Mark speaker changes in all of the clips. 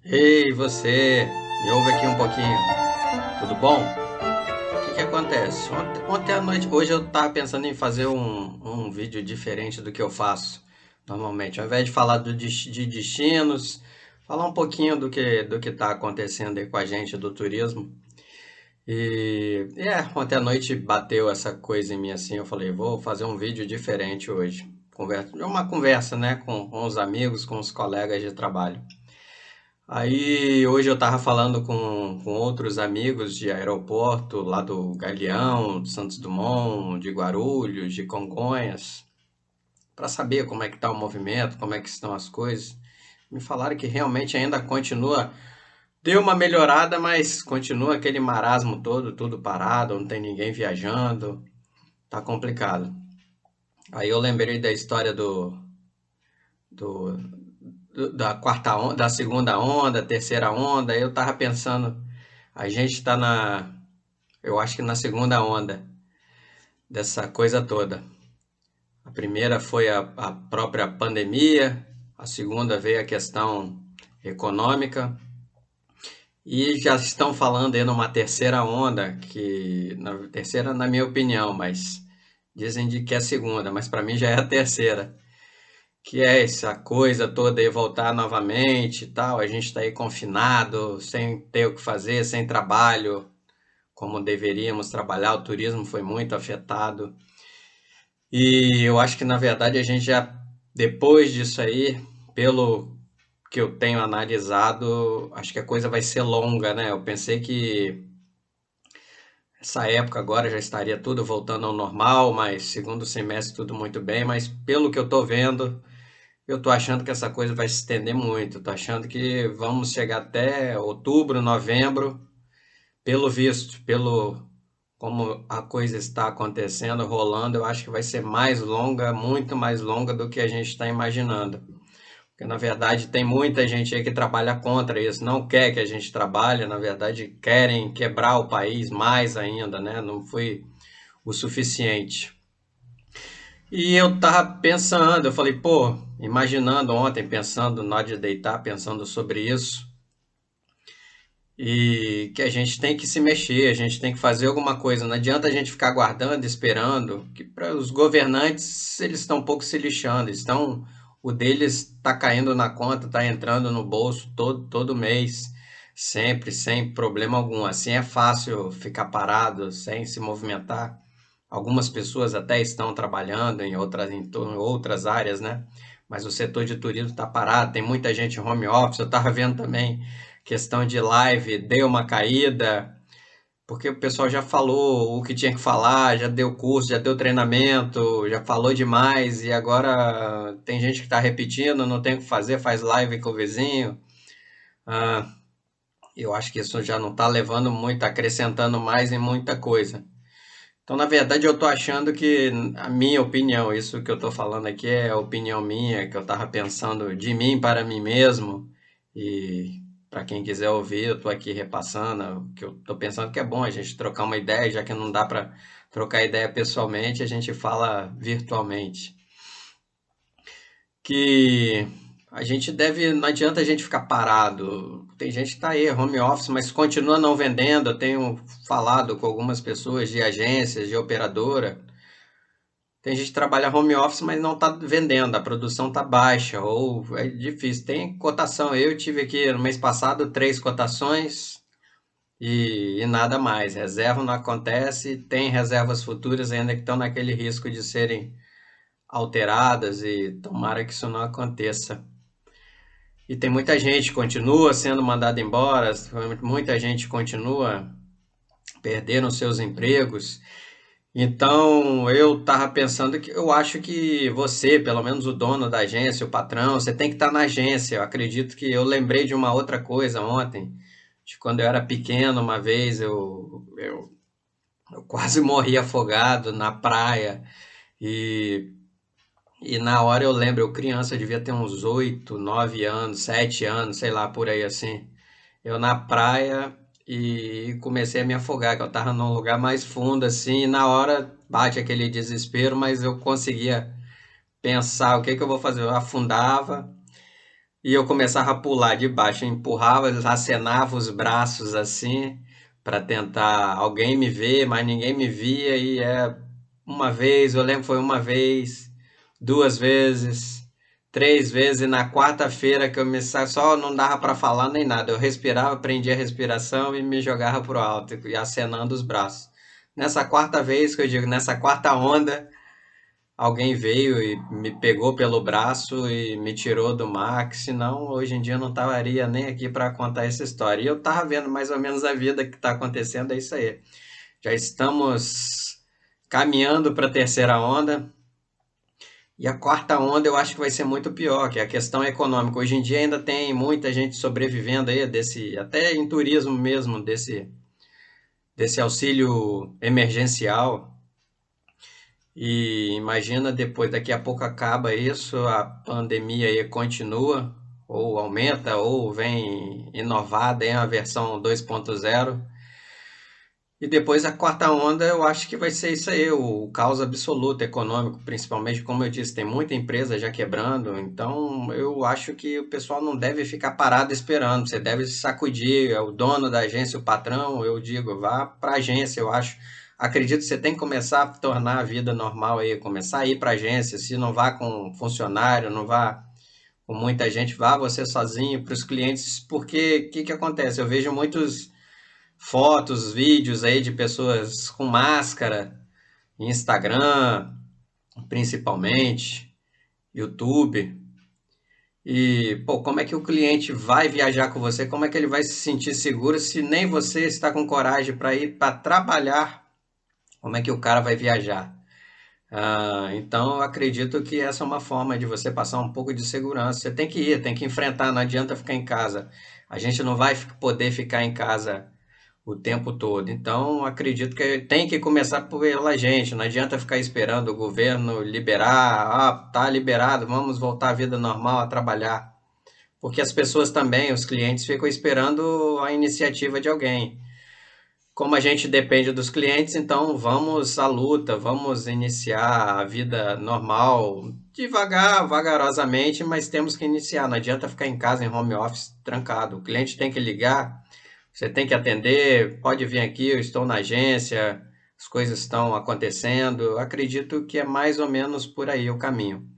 Speaker 1: Ei, você, me ouve aqui um pouquinho. Tudo bom? O que acontece? Ontem à noite, hoje eu tava pensando em fazer um vídeo diferente do que eu faço normalmente. Ao invés de falar de destinos, falar um pouquinho do que tá acontecendo aí com a gente do turismo. Ontem à noite bateu essa coisa em mim assim, eu falei, vou fazer um vídeo diferente hoje. Uma conversa, né, com os amigos, com os colegas de trabalho. Aí hoje eu tava falando com outros amigos de aeroporto, lá do Galeão, de Santos Dumont, de Guarulhos, de Congonhas, para saber como é que tá o movimento, como é que estão as coisas. Me falaram que realmente ainda continua, deu uma melhorada, mas continua aquele marasmo todo, tudo parado, não tem ninguém viajando, tá complicado. Aí eu lembrei da história do, da quarta onda, da segunda onda, terceira onda, aí eu tava pensando, a gente está eu acho que na segunda onda dessa coisa toda. A primeira foi a própria pandemia, a segunda veio a questão econômica e já estão falando aí numa terceira onda, que na terceira na minha opinião, mas dizem de que é a segunda, mas para mim já é a terceira, que é essa coisa toda aí voltar novamente e tal. A gente está aí confinado, sem ter o que fazer, sem trabalho, como deveríamos trabalhar. O turismo foi muito afetado. E eu acho que, na verdade, a gente já, depois disso aí, pelo que eu tenho analisado, acho que a coisa vai ser longa, né? Eu pensei que essa época agora já estaria tudo voltando ao normal, mas segundo semestre tudo muito bem, mas pelo que eu tô vendo, eu tô achando que essa coisa vai se estender muito. Tô achando que vamos chegar até outubro, novembro, pelo visto, pelo como a coisa está acontecendo, rolando, eu acho que vai ser mais longa, muito mais longa do que a gente está imaginando. Porque, na verdade, tem muita gente aí que trabalha contra isso, não quer que a gente trabalhe, na verdade, querem quebrar o país mais ainda, né? Não foi o suficiente. E eu tava pensando, eu falei, pô, imaginando ontem, pensando na hora de deitar, pensando sobre isso, e que a gente tem que se mexer, a gente tem que fazer alguma coisa. Não adianta a gente ficar aguardando, esperando, que para os governantes eles estão um pouco se lixando, estão o deles está caindo na conta, está entrando no bolso todo mês, sempre, sem problema algum. Assim é fácil ficar parado, sem se movimentar. Algumas pessoas até estão trabalhando em outras áreas, né? Mas o setor de turismo está parado, tem muita gente em home office. Eu estava vendo também questão de live, deu uma caída, porque o pessoal já falou o que tinha que falar, já deu curso, já deu treinamento, já falou demais e agora tem gente que está repetindo, não tem o que fazer, faz live com o vizinho. Ah, eu acho que isso já não está levando muito, acrescentando mais em muita coisa. Então, na verdade, eu tô achando que a minha opinião, isso que eu tô falando aqui é a opinião minha, que eu tava pensando de mim para mim mesmo. E para quem quiser ouvir, eu tô aqui repassando o que eu tô pensando que é bom a gente trocar uma ideia, já que não dá para trocar ideia pessoalmente, a gente fala virtualmente. Que a gente deve, não adianta a gente ficar parado. Tem gente que tá aí, home office, mas continua não vendendo. Eu tenho falado com algumas pessoas de agências, de operadora. Tem gente que trabalha home office, mas não está vendendo, a produção está baixa, ou é difícil. Tem cotação, eu tive aqui no mês passado 3 cotações e nada mais. Reserva não acontece, tem reservas futuras ainda que estão naquele risco de serem alteradas e tomara que isso não aconteça. E tem muita gente que continua sendo mandada embora, muita gente continua perdendo seus empregos. Então, eu estava pensando que eu acho que você, pelo menos o dono da agência, o patrão, você tem que estar na agência. Eu acredito que eu lembrei de uma outra coisa ontem, de quando eu era pequeno, uma vez eu quase morri afogado na praia e, e na hora eu lembro, eu criança, eu devia ter uns 8, 9 anos, 7 anos, sei lá, por aí assim. Eu na praia e comecei a me afogar, que eu tava num lugar mais fundo assim, e na hora bate aquele desespero, mas eu conseguia pensar o que que eu vou fazer. Eu afundava, e eu começava a pular de baixo, eu empurrava, acenava os braços assim para tentar alguém me ver, mas ninguém me via uma vez, eu lembro que foi uma vez, duas vezes, três vezes e na quarta-feira que eu me só não dava para falar nem nada, eu respirava, prendia a respiração e me jogava pro alto e acenando os braços. Nessa quarta vez que eu digo, nessa quarta onda, alguém veio e me pegou pelo braço e me tirou do mar, que senão hoje em dia eu não estaria nem aqui para contar essa história. E eu tava vendo mais ou menos a vida que está acontecendo, é isso aí. Já estamos caminhando para a terceira onda. E a quarta onda eu acho que vai ser muito pior, que é a questão econômica. Hoje em dia ainda tem muita gente sobrevivendo aí desse, até em turismo mesmo, desse auxílio emergencial. E imagina depois, daqui a pouco acaba isso, a pandemia aí continua, ou aumenta, ou vem inovada em a versão 2.0. E depois a quarta onda, eu acho que vai ser isso aí, o caos absoluto econômico, principalmente, como eu disse, tem muita empresa já quebrando, então eu acho que o pessoal não deve ficar parado esperando, você deve sacudir, é o dono da agência, o patrão, eu digo, vá para a agência, eu acho. Acredito que você tem que começar a tornar a vida normal aí, começar a ir para a agência, se não vá com funcionário, não vá com muita gente, vá você sozinho para os clientes, porque o que que acontece? Eu vejo muitos fotos, vídeos aí de pessoas com máscara, Instagram, principalmente, YouTube. E, pô, como é que o cliente vai viajar com você? Como é que ele vai se sentir seguro se nem você está com coragem para ir para trabalhar? Como é que o cara vai viajar? Então, eu acredito que essa é uma forma de você passar um pouco de segurança. Você tem que ir, tem que enfrentar, não adianta ficar em casa. A gente não vai poder ficar em casa o tempo todo. Então, acredito que tem que começar pela gente. Não adianta ficar esperando o governo liberar. Ah, tá liberado, vamos voltar à vida normal, a trabalhar. Porque as pessoas também, os clientes, ficam esperando a iniciativa de alguém. Como a gente depende dos clientes, então vamos à luta, vamos iniciar a vida normal, devagar, vagarosamente, mas temos que iniciar. Não adianta ficar em casa, em home office, trancado. O cliente tem que ligar, você tem que atender, pode vir aqui, eu estou na agência, as coisas estão acontecendo. Eu acredito que é mais ou menos por aí o caminho.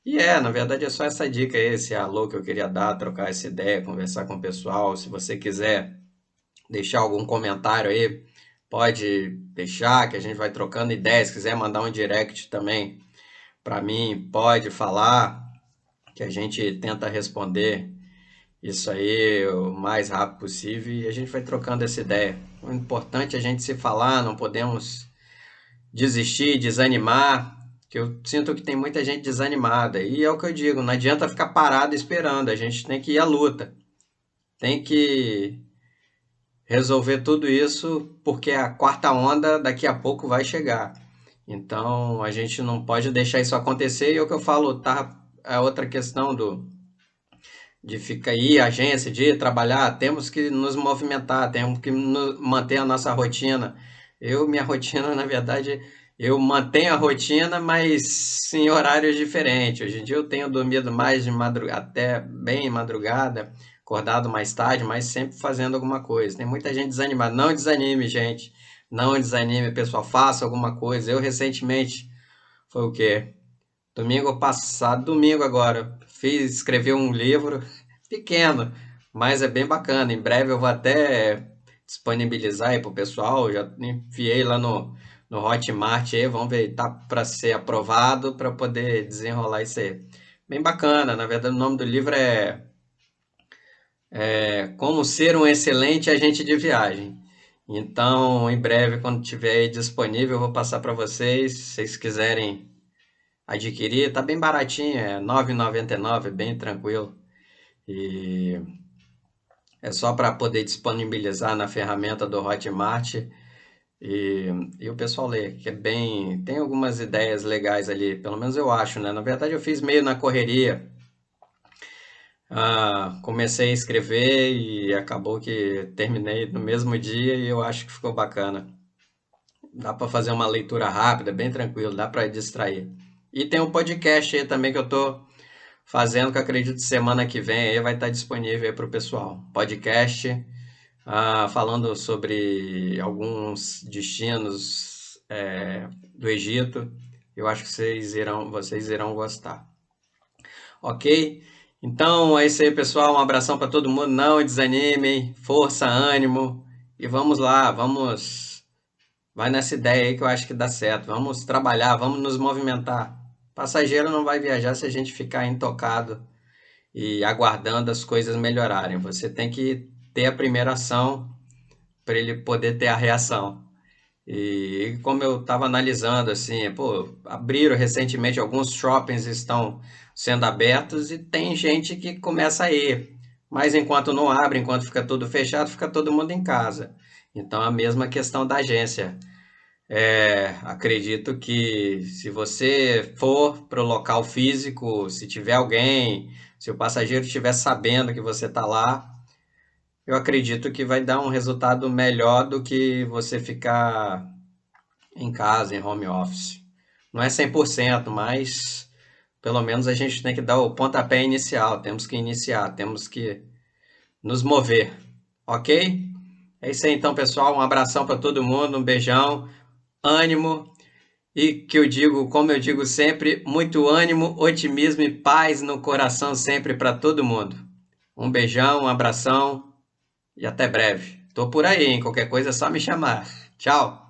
Speaker 1: E na verdade é só essa dica aí, esse alô que eu queria dar, trocar essa ideia, conversar com o pessoal. Se você quiser deixar algum comentário aí, pode deixar que a gente vai trocando ideias. Se quiser mandar um direct também para mim, pode falar que a gente tenta responder isso aí o mais rápido possível e a gente vai trocando essa ideia. O importante é a gente se falar, não podemos desistir, desanimar, que eu sinto que tem muita gente desanimada. E é o que eu digo, não adianta ficar parado esperando, a gente tem que ir à luta. Tem que resolver tudo isso porque a quarta onda daqui a pouco vai chegar. Então a gente não pode deixar isso acontecer. E é o que eu falo, tá? A outra questão de ficar aí, agência, de ir trabalhar, temos que nos movimentar, temos que manter a nossa rotina. Minha rotina, na verdade, eu mantenho a rotina, mas em horários diferentes. Hoje em dia eu tenho dormido mais de madrugada, até bem madrugada, acordado mais tarde, mas sempre fazendo alguma coisa. Tem muita gente desanimada. Não desanime, gente. Não desanime, pessoal. Faça alguma coisa. Eu recentemente, foi o quê? Domingo passado, domingo agora, escrevi um livro pequeno, mas é bem bacana. Em breve eu vou até disponibilizar aí pro pessoal. Já enviei lá no Hotmart aí, vamos ver, tá para ser aprovado para poder desenrolar isso aí. Bem bacana, na verdade o nome do livro é Como Ser um Excelente Agente de Viagem. Então, em breve, quando tiver aí disponível, eu vou passar para vocês, se vocês quiserem adquirir, tá bem baratinho, é R$ 9,99, bem tranquilo. E é só para poder disponibilizar na ferramenta do Hotmart e, e o pessoal lê, que é bem. Tem algumas ideias legais ali, pelo menos eu acho, né? Na verdade, eu fiz meio na correria. Comecei a escrever e acabou que terminei no mesmo dia e eu acho que ficou bacana. Dá para fazer uma leitura rápida, bem tranquilo, dá para distrair. E tem um podcast aí também que eu tô fazendo, que eu acredito que semana que vem aí vai estar disponível aí para o pessoal. Podcast, falando sobre alguns destinos do Egito. Eu acho que vocês irão gostar. Ok? Então é isso aí, pessoal. Um abração para todo mundo. Não desanimem, força, ânimo e vamos lá, vamos. Vai nessa ideia aí que eu acho que dá certo. Vamos trabalhar, vamos nos movimentar. Passageiro não vai viajar se a gente ficar intocado e aguardando as coisas melhorarem. Você tem que ter a primeira ação para ele poder ter a reação. E como eu estava analisando, assim, pô, abriram recentemente, alguns shoppings estão sendo abertos e tem gente que começa a ir. Mas enquanto não abre, enquanto fica tudo fechado, fica todo mundo em casa. Então, a mesma questão da agência. Acredito que se você for para o local físico, se tiver alguém, se o passageiro estiver sabendo que você está lá, eu acredito que vai dar um resultado melhor do que você ficar em casa, em home office. Não é 100%, mas pelo menos a gente tem que dar o pontapé inicial. Temos que iniciar, temos que nos mover, ok? É isso aí então, pessoal. Um abração para todo mundo, um beijão, ânimo e que eu digo, como eu digo sempre, muito ânimo, otimismo e paz no coração sempre para todo mundo. Um beijão, um abração e até breve. Tô por aí, hein? Qualquer coisa é só me chamar. Tchau!